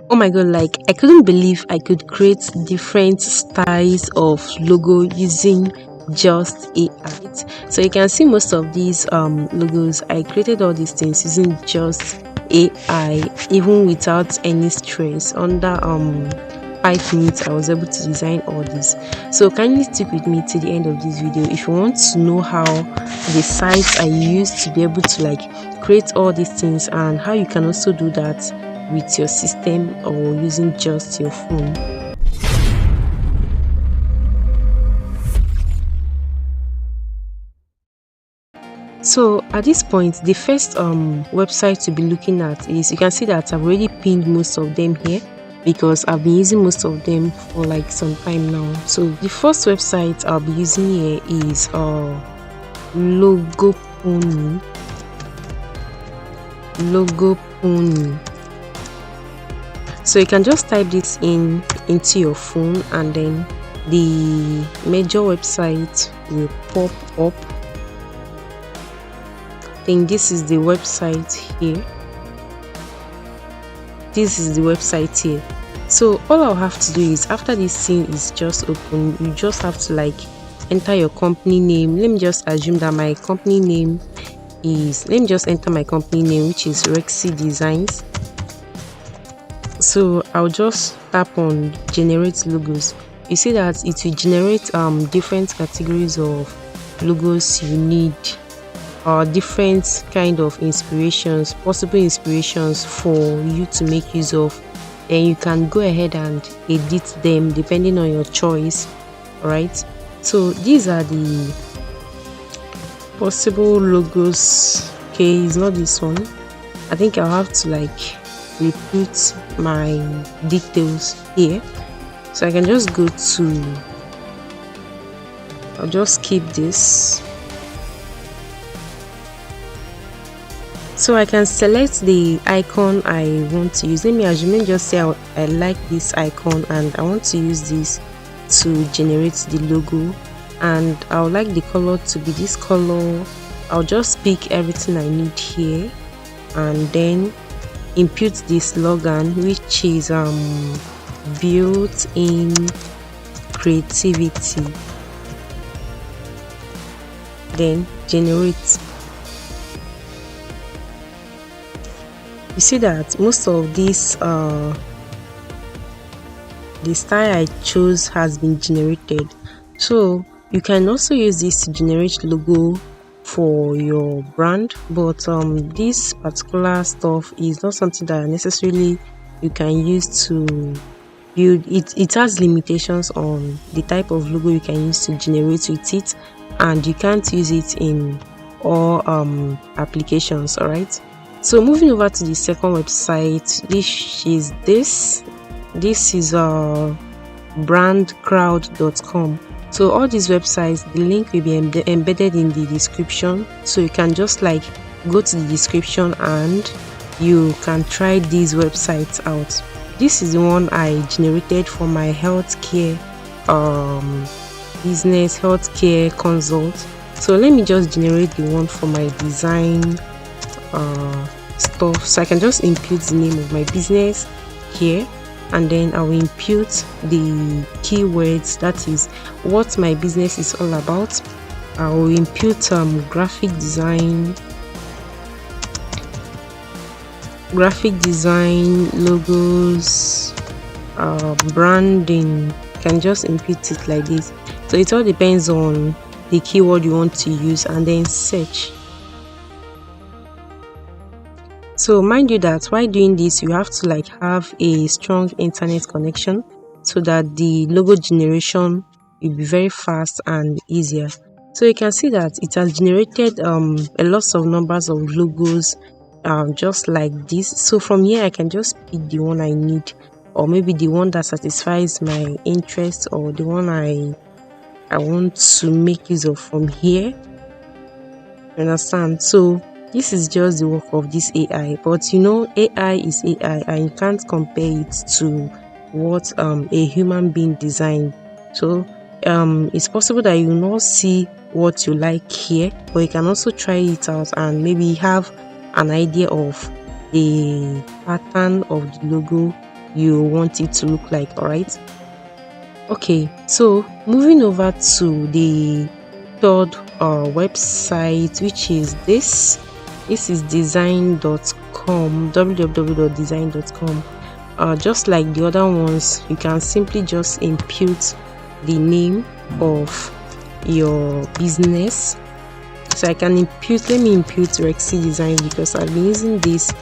Oh my god, like I couldn't believe I could create different styles of logo using just AI. So you can see most of these logos. I created all these things using just AI, even without any stress. Under 5 minutes I was able to design all this. So kindly stick with me till the end of this video if you want to know how the sites I use to be able to like create all these things, and how you can also do that with your system or using just your phone. So at this point, the first website to be looking at is, you can see that I've already pinned most of them here because I've been using most of them for like some time now. So the first website I'll be using here is logo pony. So you can just type this in into your phone, and then the major website will pop up. Then this is the website here. This is the website here. So all I'll have to do is, after this scene is just open, you just have to like enter your company name. Let me just assume that my company name is, let me just enter my company name, which is Rexy Designs. So I'll just tap on generate logos. You see that it will generate different categories of logos you need, or different kind of inspirations, possible inspirations for you to make use of. Then you can go ahead and edit them depending on your choice. Alright, so these are the possible logos. Okay, it's not this one. I think I'll have to like repeat my details here, so I can just go to, I'll just keep this. So I can select the icon I want to use. Let me assume, just say I like this icon and I want to use this to generate the logo, and I would like the color to be this color. I'll just pick everything I need here and then input this slogan, which is built in creativity, then generate. You see that most of this the style I chose has been generated. So you can also use this to generate logo for your brand, but this particular stuff is not something that necessarily you can use to build it. It has limitations on the type of logo you can use to generate with it, and you can't use it in all applications. All right, so moving over to the second website, this is brandcrowd.com. So all these websites, the link will be embedded in the description, so you can just like go to the description and you can try these websites out. This is the one I generated for my healthcare business, healthcare consult. So let me just generate the one for my design stuff. So I can just input the name of my business here, and then I will input the keywords, that is what my business is all about. I will input graphic design, logos, branding. You can just input it like this. So it all depends on the keyword you want to use, and then search. So mind you that while doing this, you have to like have a strong internet connection so that the logo generation will be very fast and easier. So you can see that it has generated a lot of numbers of logos just like this. So from here I can just pick the one I need, or maybe the one that satisfies my interest, or the one I want to make use of from here. You understand? So this is just the work of this AI, but you know, AI is AI and you can't compare it to what a human being designed. So it's possible that you will not see what you like here, but you can also try it out and maybe have an idea of the pattern of the logo you want it to look like. All right. Okay, so moving over to the third website, which is this is design.com, www.design.com. Just like the other ones, you can simply just input the name of your business. So I can input, let me input Rexy Design because I've been using this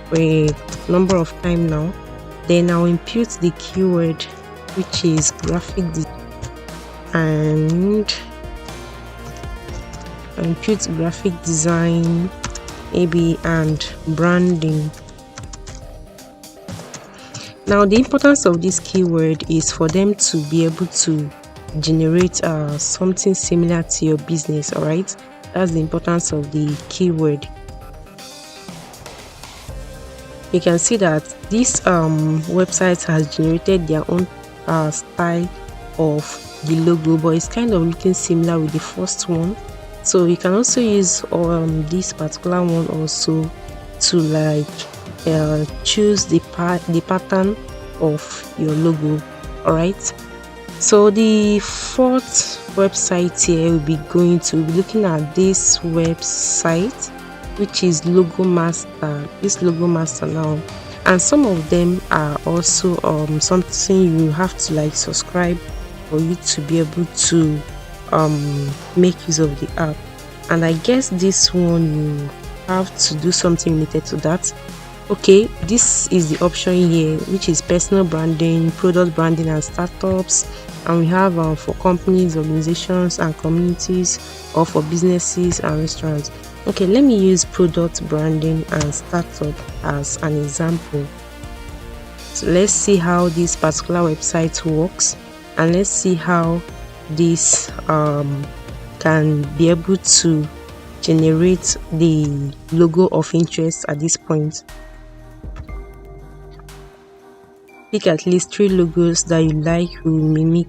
for a number of time now. Then I'll input the keyword, which is graphic design, and input graphic design maybe and branding. Now the importance of this keyword is for them to be able to generate something similar to your business. All right, that's the importance of the keyword. You can see that this website has generated their own style of the logo, but it's kind of looking similar with the first one. So you can also use this particular one also to like choose the pattern of your logo. All right, so the fourth website here will be looking at this website, which is Logo Master. This Logo Master now, and some of them are also something you have to like subscribe for you to be able to make use of the app. And I guess this one you have to do something related to that. Okay, this is the option here, which is personal branding, product branding and startups, and we have for companies, organizations and communities, or for businesses and restaurants. Okay, let me use product branding and startup as an example. So let's see how this particular website works, and let's see how this can be able to generate the logo of interest at this point. Pick at least 3 logos that you like will mimic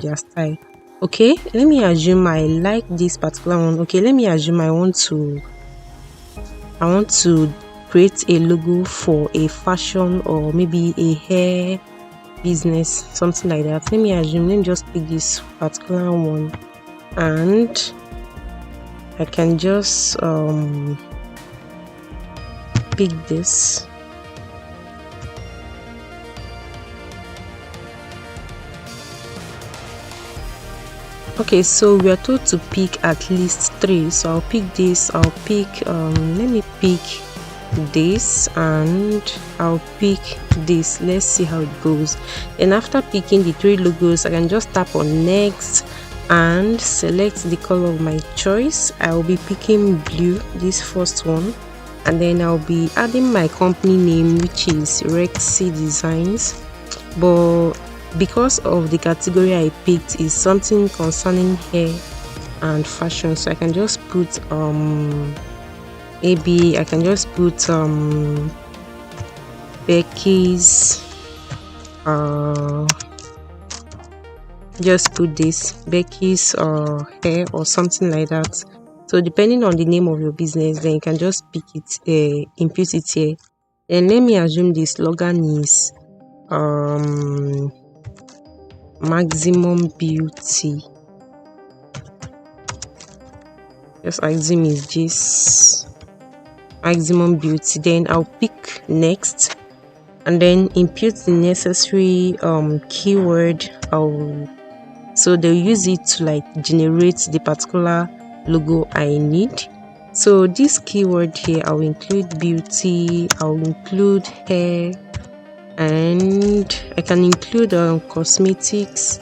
their style. Okay, let me assume I like this particular one. Okay, let me assume I want to create a logo for a fashion or maybe a hair business, something like that. Let me just pick this particular one, and I can just pick this. Okay, so we are told to pick at least 3, so I'll pick this, I'll pick let me pick this, and I'll pick this. Let's see how it goes. And after picking the 3 logos, I can just tap on next and select the color of my choice. I'll be picking blue, this first one, and then I'll be adding my company name, which is Rexy Designs, but because of the category I picked is something concerning hair and fashion, so I can just put maybe I can just put Becky's just put this Becky's hair or something like that. So depending on the name of your business, then you can just pick it, input it here. Then let me assume the slogan is maximum beauty. Just assume is this maximum beauty. Then I'll pick next and then input the necessary keyword. So they'll use it to like generate the particular logo I need. So this keyword here, I'll include beauty, I'll include hair, and I can include cosmetics,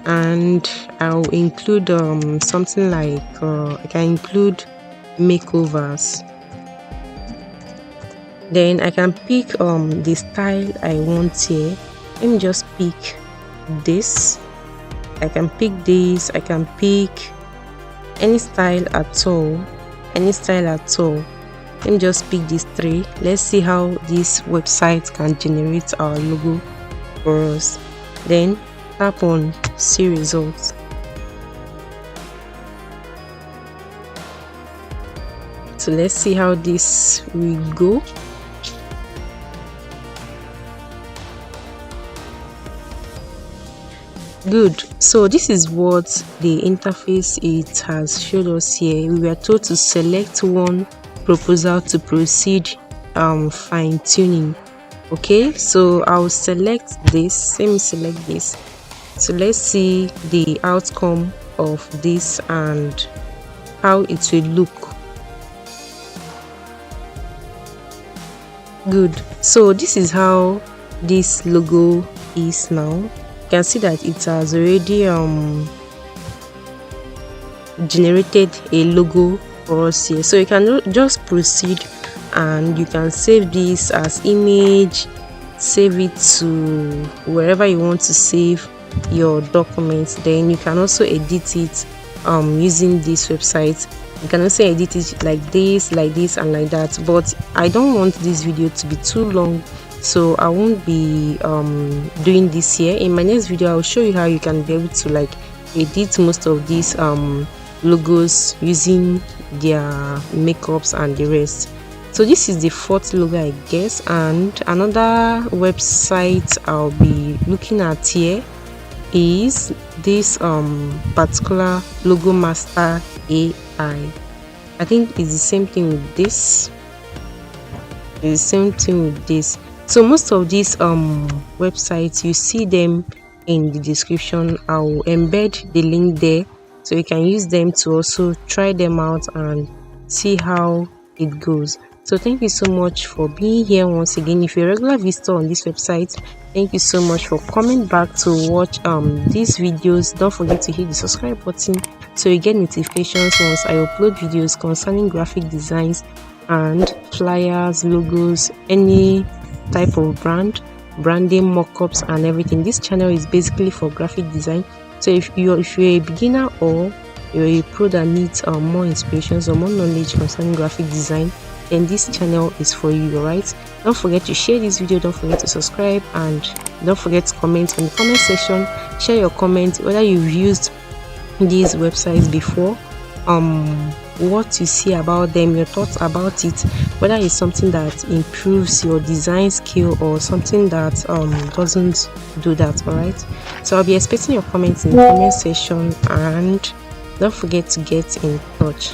and I'll include something like I can include makeovers. Then I can pick the style I want here. Let me just pick this. I can pick this. I can pick any style at all. Let me just pick these 3. Let's see how this website can generate our logo for us. Then tap on see results. So let's see how this will go. Good. So this is what the interface it has showed us here. We were told to select one proposal to proceed fine tuning. Okay, so I'll select this. Let me select this. So let's see the outcome of this and how it will look. Good. So this is how this logo is now. You can see that it has already generated a logo for us here. So you can just proceed and you can save this as image, save it to wherever you want to save your documents. Then you can also edit it using this website. You can also edit it like this, and like that, but I don't want this video to be too long, so I won't be doing this here. In my next video I'll show you how you can be able to like edit most of these logos using their makeups and the rest. So this is the fourth logo, I guess, and another website I'll be looking at here is this particular Logo Master AI. I think it's the same thing with this. It's the same thing with this. So most of these websites, you see them in the description. I'll embed the link there so you can use them to also try them out and see how it goes. So thank you so much for being here once again. If you're a regular visitor on this website, thank you so much for coming back to watch these videos. Don't forget to hit the subscribe button so you get notifications once I upload videos concerning graphic designs and flyers, logos, any type of branding, mockups and everything. This channel is basically for graphic design. So if you're a beginner or you're a pro that needs more inspirations or more knowledge concerning graphic design, then this channel is for you. All right, don't forget to share this video, don't forget to subscribe, and don't forget to comment in the comment section. Share your comments whether you've used these websites before, what you see about them, your thoughts about it, whether it's something that improves your design skill or something that doesn't do that. All right, so I'll be expecting your comments in the comment section, and don't forget to get in touch.